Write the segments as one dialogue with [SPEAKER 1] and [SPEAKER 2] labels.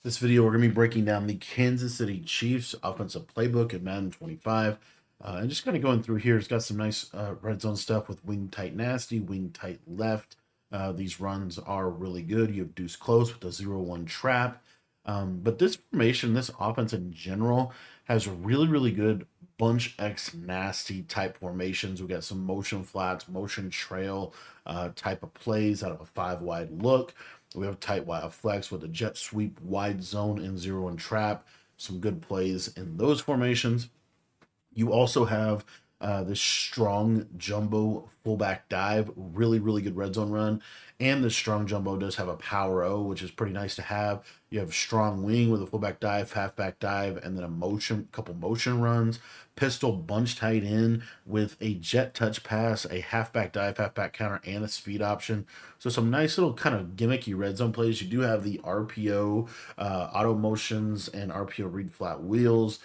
[SPEAKER 1] This video, we're going to be breaking down the Kansas City Chiefs offensive playbook in Madden 25. And just kind of going through here, it's got some nice red zone stuff with wing tight nasty, wing tight left. These runs are really good. You have deuce close with the 0-1 trap. But this formation, this offense in general, has really good bunch X nasty type formations. We got some motion flats, motion trail type of plays out of a 5 wide look. We have tight wide flex with a jet sweep, wide zone, and 0-1 trap. Some good plays in those formations. You also have this strong jumbo fullback dive, really good red zone run. And the strong jumbo does have a power O, which is pretty nice to have. You have strong wing with a fullback dive, halfback dive, and then a couple motion runs. Pistol bunch tight in with a jet touch pass, a halfback dive, halfback counter, and a speed option. So some nice little kind of gimmicky red zone plays. You do have the RPO auto motions and RPO read flat wheels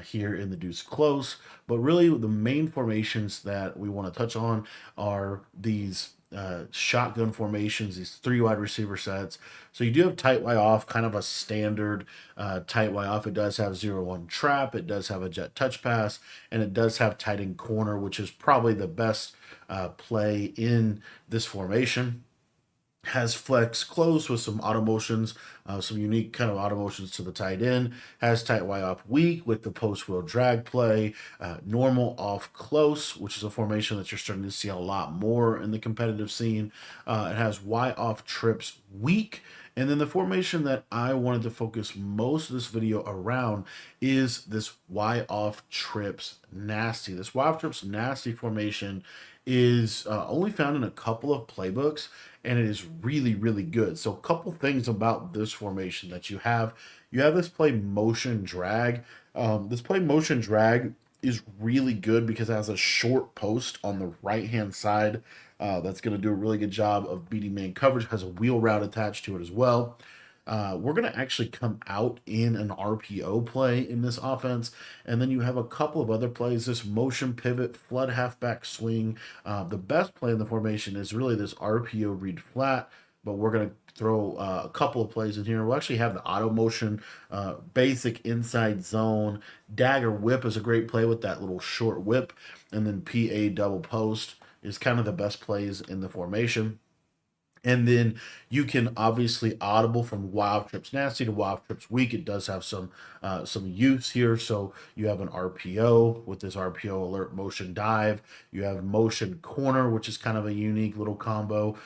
[SPEAKER 1] here in the deuce close. But really, the main formations that we want to touch on are these shotgun formations, these 3 wide receiver sets. So you do have tight Y off, kind of a standard tight Y off. It does have 0-1 trap, it does have a jet touch pass, and it does have tight end corner, which is probably the best play in this formation. Has flex close with some auto motions, some unique kind of auto motions to the tight end. Has tight Y off weak with the post wheel drag play. Normal off close, which is a formation that you're starting to see a lot more in the competitive scene. It has Y off trips weak. And then the formation that I wanted to focus most of this video around is this Y off trips nasty. This Y off trips nasty formation is only found in a couple of playbooks, and it is really good. So a couple things about this formation that you have. You have this play motion drag. This play motion drag is really good because it has a short post on the right hand side that's going to do a really good job of beating man coverage. Has a wheel route attached to it as well. We're going to actually come out in an RPO play in this offense. And then you have a couple of other plays, this motion pivot, flood halfback swing. The best play in the formation is really this RPO read flat, but we're going to throw a couple of plays in here. We'll actually have the auto motion, basic inside zone. Dagger whip is a great play with that little short whip. And then PA double post is kind of the best plays in the formation. And then you can obviously audible from wild trips nasty to wild trips weak. It does have some use here. So you have an RPO with this RPO alert motion dive. You have motion corner, which is kind of a unique little combo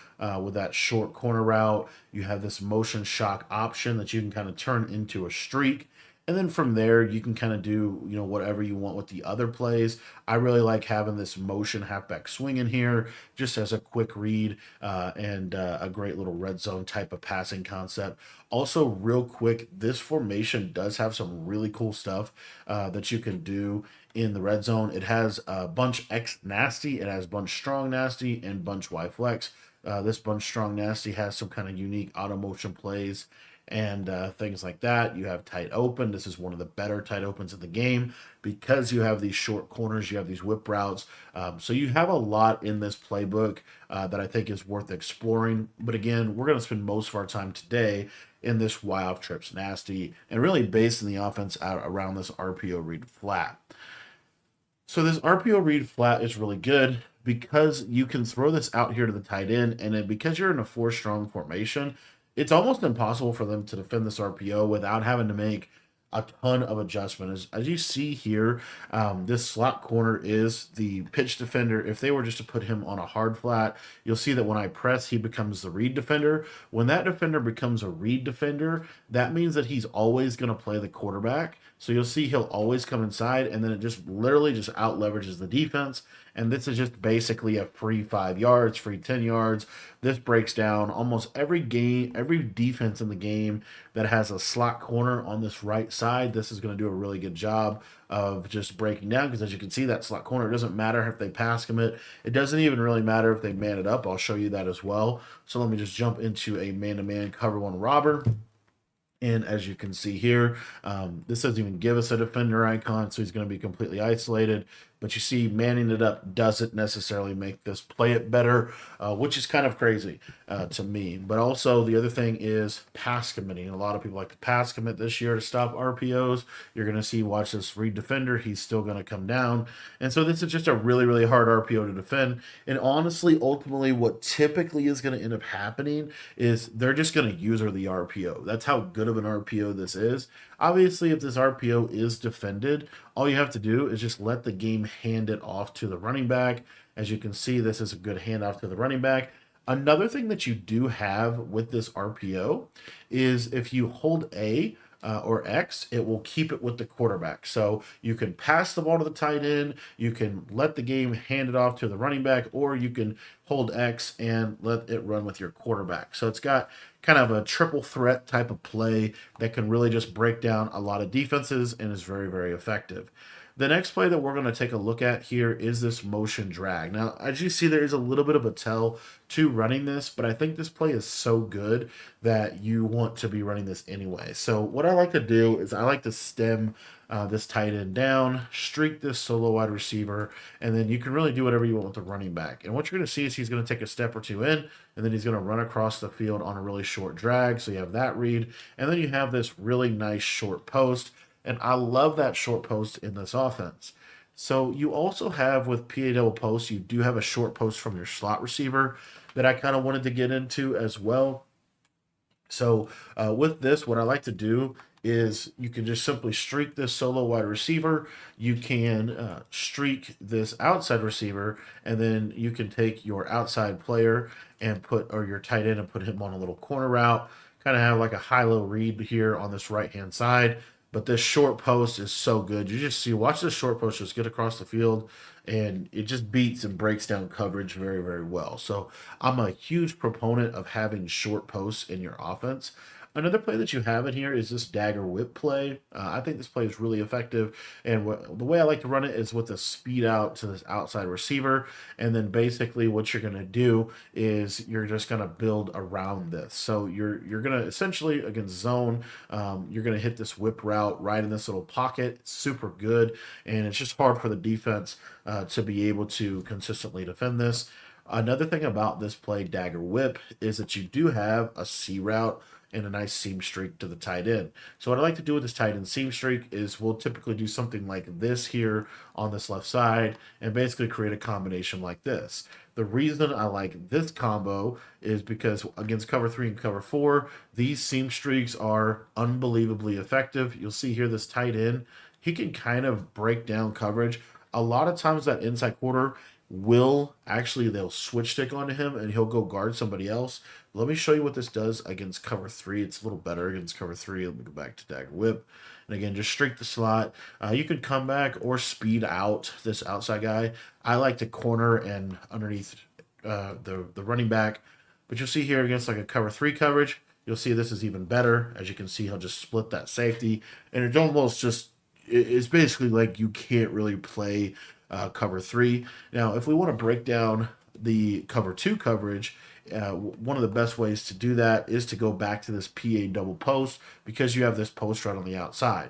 [SPEAKER 1] with that short corner route. You have this motion shock option that you can kind of turn into a streak. And then from there, you can kind of do, whatever you want with the other plays. I really like having this motion halfback swing in here just as a quick read and a great little red zone type of passing concept. Also, real quick, this formation does have some really cool stuff that you can do in the red zone. It has bunch X nasty, it has bunch strong nasty, and bunch Y flex. This bunch strong nasty has some kind of unique auto motion plays and things like that. You have tight open. This is one of the better tight opens in the game because you have these short corners, you have these whip routes. So you have a lot in this playbook that I think is worth exploring. But again, we're going to spend most of our time today in this Y off trips nasty and really basing the offense out around this RPO read flat. So this RPO read flat is really good because you can throw this out here to the tight end, and then because you're in a 4 strong formation, it's almost impossible for them to defend this RPO without having to make a ton of adjustment. As you see here, this slot corner is the pitch defender. If they were just to put him on a hard flat, you'll see that when I press, he becomes the read defender. When that defender becomes a read defender, that means that he's always going to play the quarterback. So you'll see he'll always come inside, and then it just literally just out leverages the defense. And this is just basically a free 5 yards, free 10 yards. This breaks down almost every game, every defense in the game that has a slot corner on this right side. This is going to do a really good job of just breaking down because as you can see, that slot corner, it doesn't matter if they pass him it. It doesn't even really matter if they man it up. I'll show you that as well. So let me just jump into a man-to-man cover one robber. And as you can see here, this doesn't even give us a defender icon, so he's going to be completely isolated. but you see manning it up doesn't necessarily make this play it better, which is kind of crazy to me. But also the other thing is pass committing. A lot of people like to pass commit this year to stop RPOs. You're going to see, watch this read defender, he's still going to come down. And so this is just a really, really hard RPO to defend. And honestly, ultimately, what typically is going to end up happening is they're just going to user the RPO. That's how good of an RPO this is. Obviously, if this RPO is defended, all you have to do is just let the game hand it off to the running back. As you can see, this is a good handoff to the running back. Another thing that you do have with this RPO is if you hold A, or X, it will keep it with the quarterback. So you can pass the ball to the tight end, you can let the game hand it off to the running back, or you can hold X and let it run with your quarterback. So it's got kind of a triple threat type of play that can really just break down a lot of defenses and is very, very effective. The next play that we're going to take a look at here is this motion drag. Now, as you see, there is a little bit of a tell to running this, but I think this play is so good that you want to be running this anyway. So what I like to do is I like to stem this tight end down, streak this solo wide receiver, and then you can really do whatever you want with the running back. And what you're going to see is he's going to take a step or two in, and then he's going to run across the field on a really short drag. So you have that read, and then you have this really nice short post. And I love that short post in this offense. So you also have with PA double post, you do have a short post from your slot receiver that I kind of wanted to get into as well. So with this, what I like to do is you can just simply streak this solo wide receiver. You can streak this outside receiver, and then you can take your outside player and or your tight end and put him on a little corner route. Kind of have like a high-low read here on this right-hand side. But this short post is so good. You just see, watch this short post just get across the field, and it just beats and breaks down coverage very, very well. So I'm a huge proponent of having short posts in your offense. Another play that you have in here is this dagger whip play. I think this play is really effective, and the way I like to run it is with a speed out to this outside receiver, and then basically what you're going to do is you're just going to build around this. So you're going to essentially, against zone, you're going to hit this whip route right in this little pocket. It's super good, and it's just hard for the defense to be able to consistently defend this. Another thing about this play, dagger whip, is that you do have a C route and a nice seam streak to the tight end. So what I like to do with this tight end seam streak is we'll typically do something like this here on this left side and basically create a combination like this. The reason I like this combo is because against cover 3 and cover 4, these seam streaks are unbelievably effective. You'll see here this tight end, he can kind of break down coverage. A lot of times that inside quarter will actually, they'll switch stick onto him and he'll go guard somebody else. Let me show you what this does against cover 3. It's a little better against cover 3. Let me go back to dagger whip. And again, just streak the slot. You could come back or speed out this outside guy. I like to corner and underneath the running back. But you'll see here against like a cover 3 coverage, you'll see this is even better. As you can see, he'll just split that safety. And it's almost just, it's basically like you can't really play cover 3. Now, if we want to break down the cover 2 coverage, one of the best ways to do that is to go back to this PA double post because you have this post right on the outside.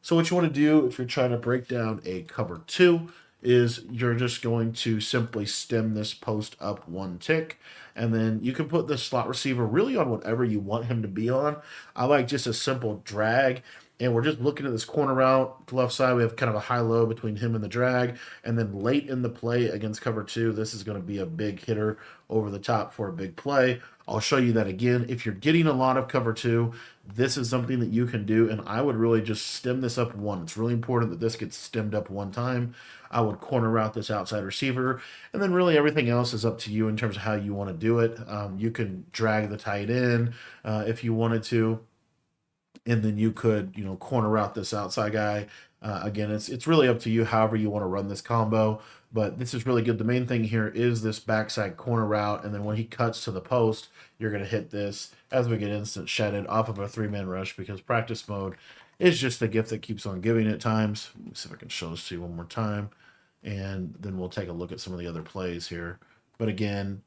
[SPEAKER 1] So what you want to do if you're trying to break down a cover 2 is you're just going to simply stem this post up one tick, and then you can put the slot receiver really on whatever you want him to be on. I like just a simple drag, and we're just looking at this corner route. The left side, we have kind of a high-low between him and the drag. And then late in the play against cover 2, this is going to be a big hitter over the top for a big play. I'll show you that again. If you're getting a lot of cover 2, this is something that you can do. And I would really just stem this up one. It's really important that this gets stemmed up one time. I would corner route this outside receiver. And then really everything else is up to you in terms of how you want to do it. You can drag the tight end if you wanted to. And then you could, corner route this outside guy. Again, it's really up to you however you want to run this combo, but this is really good. The main thing here is this backside corner route, and then when he cuts to the post, you're going to hit this as we get instant shedded off of a 3-man rush because practice mode is just the gift that keeps on giving at times. Let me see if I can show this to you one more time, and then we'll take a look at some of the other plays here. But again,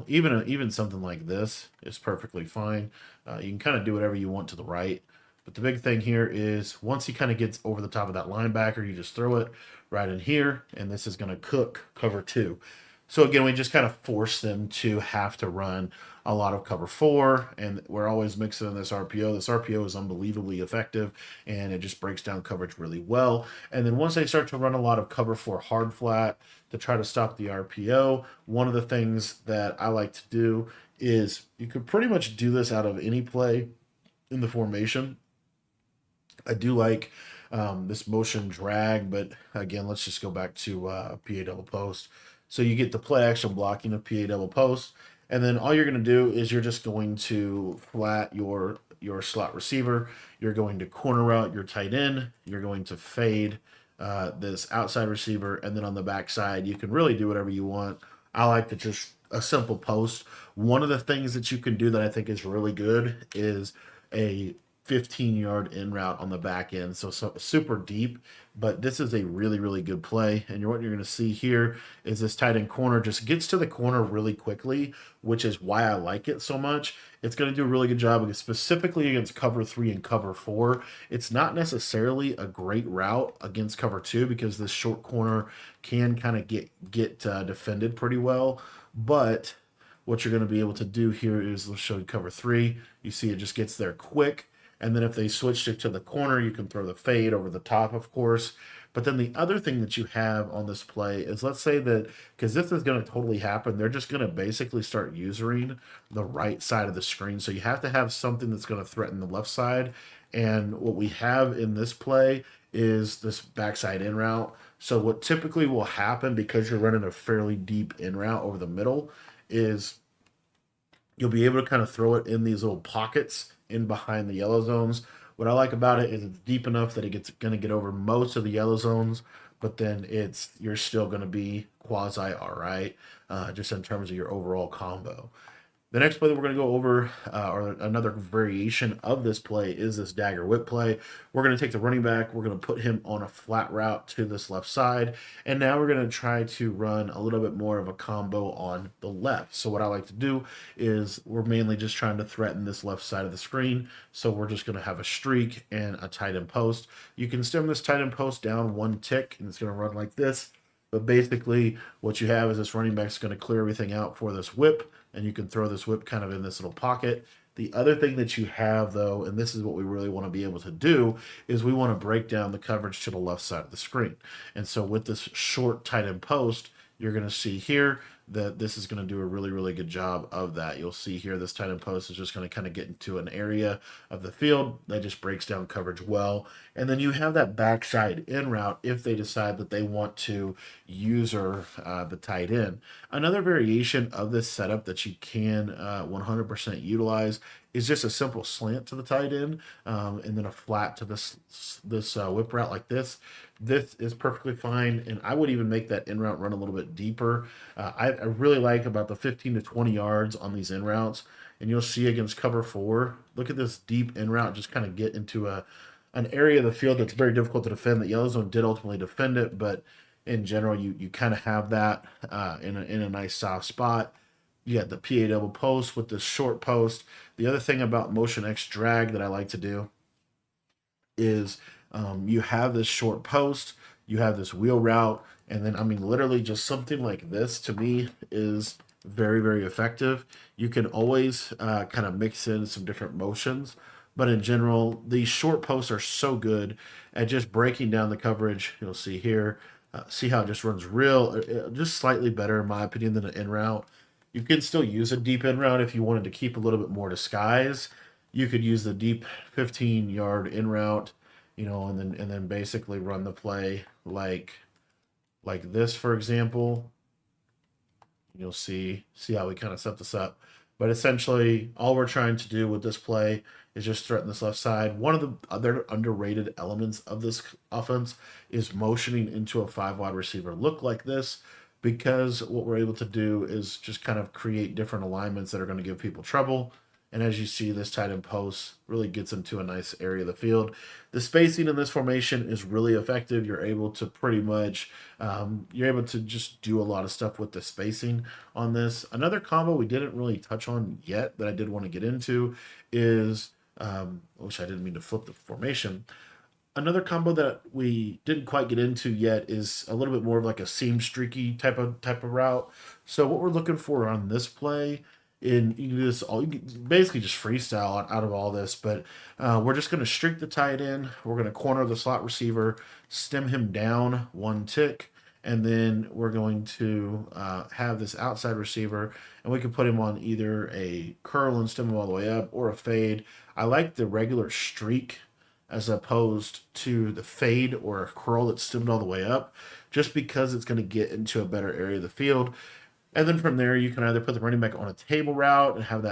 [SPEAKER 1] even something like this is perfectly fine. You can kind of do whatever you want to the right. But the big thing here is once he kind of gets over the top of that linebacker, you just throw it right in here, and this is going to cook cover two. So again, we just kind of force them to have to run a lot of cover four, and we're always mixing in this RPO. This RPO is unbelievably effective, and it just breaks down coverage really well. And then once they start to run a lot of cover four hard flat to try to stop the RPO, one of the things that I like to do is you could pretty much do this out of any play in the formation. I do like this motion drag, but again, let's just go back to PA double post. So you get the play action blocking of PA double post, and then all you're going to do is you're just going to flat your slot receiver. You're going to corner route your tight end. You're going to fade this outside receiver, and then on the backside, you can really do whatever you want. I like to just a simple post. One of the things that you can do that I think is really good is a 15-yard in route on the back end. So super deep, but this is a really, really good play. And what you're going to see here is this tight end corner just gets to the corner really quickly, which is why I like it so much. It's going to do a really good job specifically against cover three and cover four. It's not necessarily a great route against cover two because this short corner can kind of get defended pretty well. But what you're going to be able to do here is, let's show you cover three. You see it just gets there quick. And then if they switched it to the corner, you can throw the fade over the top, of course. But then the other thing that you have on this play is, let's say that, because this is going to totally happen, they're just going to basically start usering the right side of the screen. So you have to have something that's going to threaten the left side. And what we have in this play is this backside in route. So what typically will happen, because you're running a fairly deep in route over the middle, is you'll be able to kind of throw it in these little pockets in behind the yellow zones. What I like about it is it's deep enough that it's going to get over most of the yellow zones, but then you're still going to be quasi all right, just in terms of your overall combo. The next play that we're going to go over, or another variation of this play, is this dagger whip play. We're going to take the running back. We're going to put him on a flat route to this left side. And now we're going to try to run a little bit more of a combo on the left. So what I like to do is we're mainly just trying to threaten this left side of the screen. So we're just going to have a streak and a tight end post. You can stem this tight end post down one tick, and it's going to run like this. But basically, what you have is this running back is going to clear everything out for this whip, and you can throw this whip kind of in this little pocket. The other thing that you have, though, and this is what we really want to be able to do, is we want to break down the coverage to the left side of the screen. And so with this short tight end post, you're going to see here that this is going to do a really, really good job of that. You'll see here this tight end post is just going to kind of get into an area of the field that just breaks down coverage well. And then you have that backside in route if they decide that they want to user the tight end. Another variation of this setup that you can 100% utilize is just a simple slant to the tight end, and then a flat to this whip route like this. This is perfectly fine, and I would even make that in route run a little bit deeper. I really like about the 15 to 20 yards on these in routes, and you'll see against cover four, look at this deep in route just kind of get into an area of the field that's very difficult to defend. The yellow zone did ultimately defend it, but in general, you kind of have that in a nice soft spot. You got the PA double post with the short post. The other thing about motion X drag that I like to do is you have this short post, you have this wheel route, and then, I mean, literally just something like this to me is very, very effective. You can always kind of mix in some different motions, but in general, these short posts are so good at just breaking down the coverage. You'll see here, see how it just runs just slightly better, in my opinion, than an in route. You can still use a deep in route if you wanted to keep a little bit more disguise. You could use the deep 15-yard in route, and then basically run the play like this, for example. You'll see how we kind of set this up. But essentially, all we're trying to do with this play is just threaten this left side. One of the other underrated elements of this offense is motioning into a 5 wide receiver look like this, because what we're able to do is just kind of create different alignments that are going to give people trouble. And as you see, this tight end post really gets into a nice area of the field. The spacing in this formation is really effective. You're able to just do a lot of stuff with the spacing on this. Another combo we didn't really touch on yet that I did want to get into is Which I didn't mean to flip the formation. Another combo that we didn't quite get into yet is a little bit more of like a seam streaky type of route. So what we're looking for on this play, in you can do this all, you can basically just freestyle out of all this, but we're just going to streak the tight end. We're going to corner the slot receiver, stem him down one tick, and then we're going to have this outside receiver, and we can put him on either a curl and stem him all the way up or a fade. I like the regular streak as opposed to the fade or a curl that's stemmed all the way up, just because it's going to get into a better area of the field. And then from there, you can either put the running back on a table route and have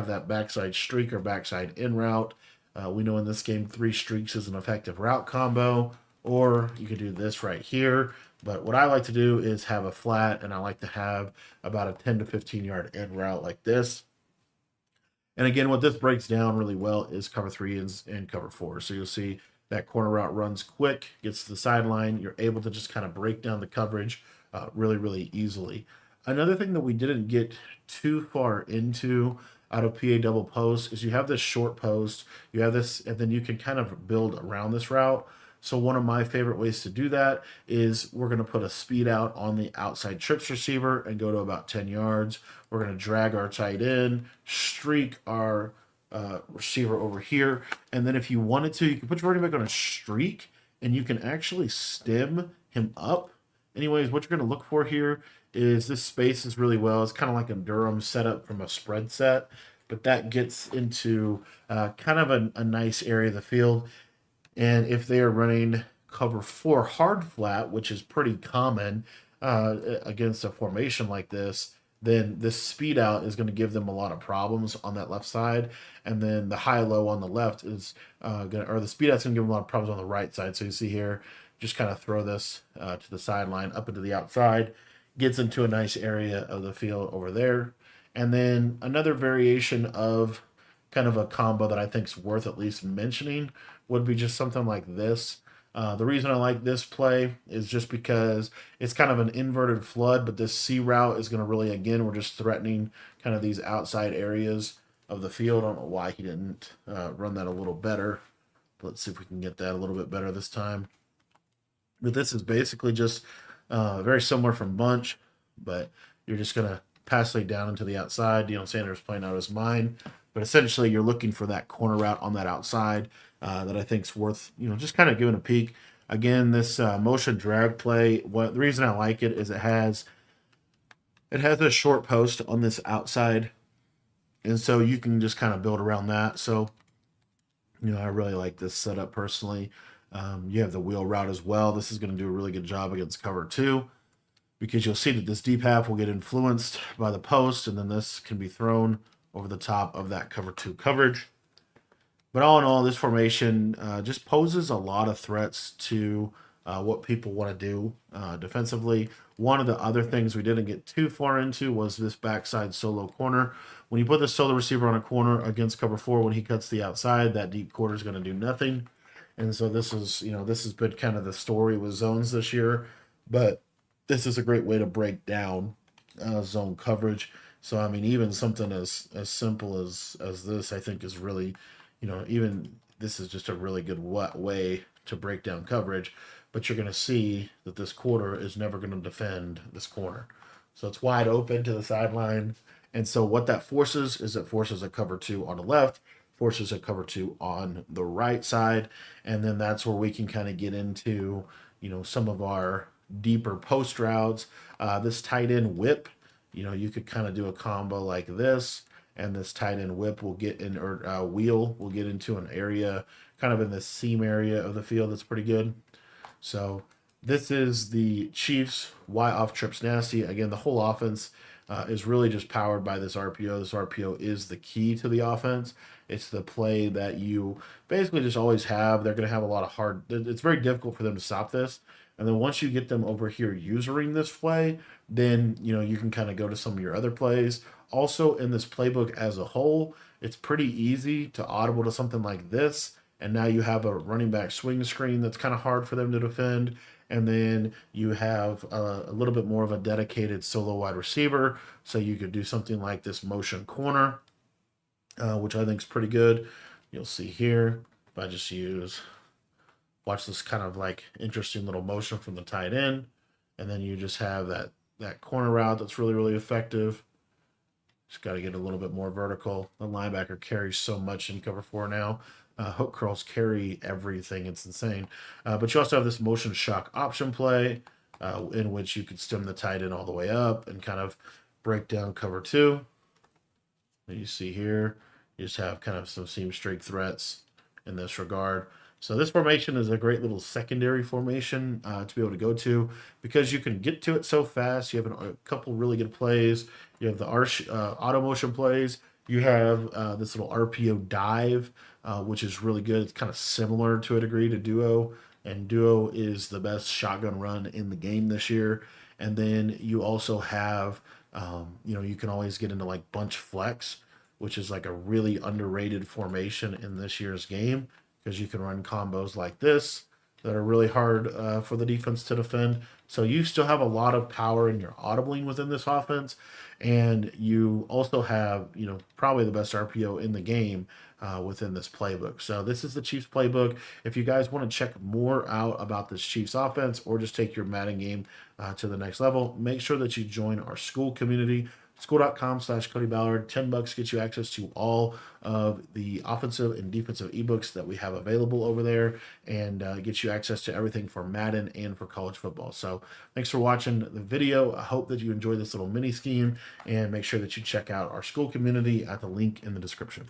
[SPEAKER 1] that backside streak or backside in route. We know in this game, 3 streaks is an effective route combo, or you could do this right here. But what I like to do is have a flat, and I like to have about a 10 to 15 yard in route like this. And again, what this breaks down really well is cover 3 and cover 4. So you'll see that corner route runs quick, gets to the sideline. You're able to just kind of break down the coverage really, really easily. Another thing that we didn't get too far into out of PA double post is you have this short post, you have this, and then you can kind of build around this route. So one of my favorite ways to do that is we're going to put a speed out on the outside trips receiver and go to about 10 yards. We're going to drag our tight end, streak our receiver over here, and then if you wanted to, you can put your running back on a streak, and you can actually stem him up. Anyways, what you're going to look for here is this spaces really well. It's kind of like a Durham setup from a spread set, but that gets into kind of a nice area of the field. And if they are running cover 4 hard flat, which is pretty common against a formation like this, then this speed out is going to give them a lot of problems on that left side. And then the high low on the left is or the speed out's going to give them a lot of problems on the right side. So you see here, just kind of throw this to the sideline up into the outside, gets into a nice area of the field over there. And then another variation of kind of a combo that I think is worth at least mentioning would be just something like this. The reason I like this play is just because it's kind of an inverted flood, but this C route is going to really, again, we're just threatening kind of these outside areas of the field. I don't know why he didn't run that a little better. Let's see if we can get that a little bit better this time. But this is basically just very similar from bunch, but you're just going to pass it down into the outside. Deion Sanders playing out his mind. But essentially, you're looking for that corner route on that outside that I think is worth, just kind of giving a peek. Again, this motion drag play, the reason I like it is it has a short post on this outside, and so you can just kind of build around that. So, I really like this setup personally. You have the wheel route as well. This is going to do a really good job against cover 2, because you'll see that this deep half will get influenced by the post, and then this can be thrown over the top of that cover 2 coverage. But all in all, this formation just poses a lot of threats to what people want to do defensively. One of the other things we didn't get too far into was this backside solo corner. When you put the solo receiver on a corner against cover 4, when he cuts the outside, that deep corner is going to do nothing. And so this is, this has been kind of the story with zones this year. But this is a great way to break down zone coverage. So I mean, even something as simple as this, I think, is really, even this is just a really good way to break down coverage. But you're going to see that this quarter is never going to defend this corner, so it's wide open to the sideline. And so what that forces is it forces a cover 2 on the left, forces a cover 2 on the right side, and then that's where we can kind of get into some of our deeper post routes. This tight end whip. You could kind of do a combo like this, and this tight end whip will get in, or wheel will get into an area kind of in the seam area of the field that's pretty good. So this is the Chiefs' Y off trips nasty. Again, the whole offense is really just powered by this RPO. This RPO is the key to the offense. It's the play that you basically just always have. They're going to have a lot of hard. It's very difficult for them to stop this. And then once you get them over here using this play, then you can kind of go to some of your other plays. Also, in this playbook as a whole, it's pretty easy to audible to something like this. And now you have a running back swing screen that's kind of hard for them to defend. And then you have a little bit more of a dedicated solo wide receiver. So you could do something like this motion corner, which I think is pretty good. You'll see here, if I just watch this kind of like interesting little motion from the tight end, and then you just have that corner route that's really, really effective. Just got to get a little bit more vertical. The linebacker carries so much in cover four now. Hook curls carry everything. It's insane. But you also have this motion shock option play in which you could stem the tight end all the way up and kind of break down cover two. And you see here, you just have kind of some seam straight threats in this regard. So this formation is a great little secondary formation to be able to go to because you can get to it so fast. You have a couple really good plays. You have the auto motion plays. You have this little RPO dive, which is really good. It's kind of similar to a degree to Duo, and Duo is the best shotgun run in the game this year. And then you also have, you can always get into like bunch flex, which is like a really underrated formation in this year's game because you can run combos like this that are really hard for the defense to defend. So you still have a lot of power in your audibling within this offense, and you also have, probably the best RPO in the game within this playbook. So this is the Chiefs playbook. If you guys want to check more out about this Chiefs offense or just take your Madden game to the next level, make sure that you join our school community. School.com/Cody Ballard. $10 gets you access to all of the offensive and defensive ebooks that we have available over there, and gets you access to everything for Madden and for college football. So thanks for watching the video. I hope that you enjoy this little mini scheme, and make sure that you check out our school community at the link in the description.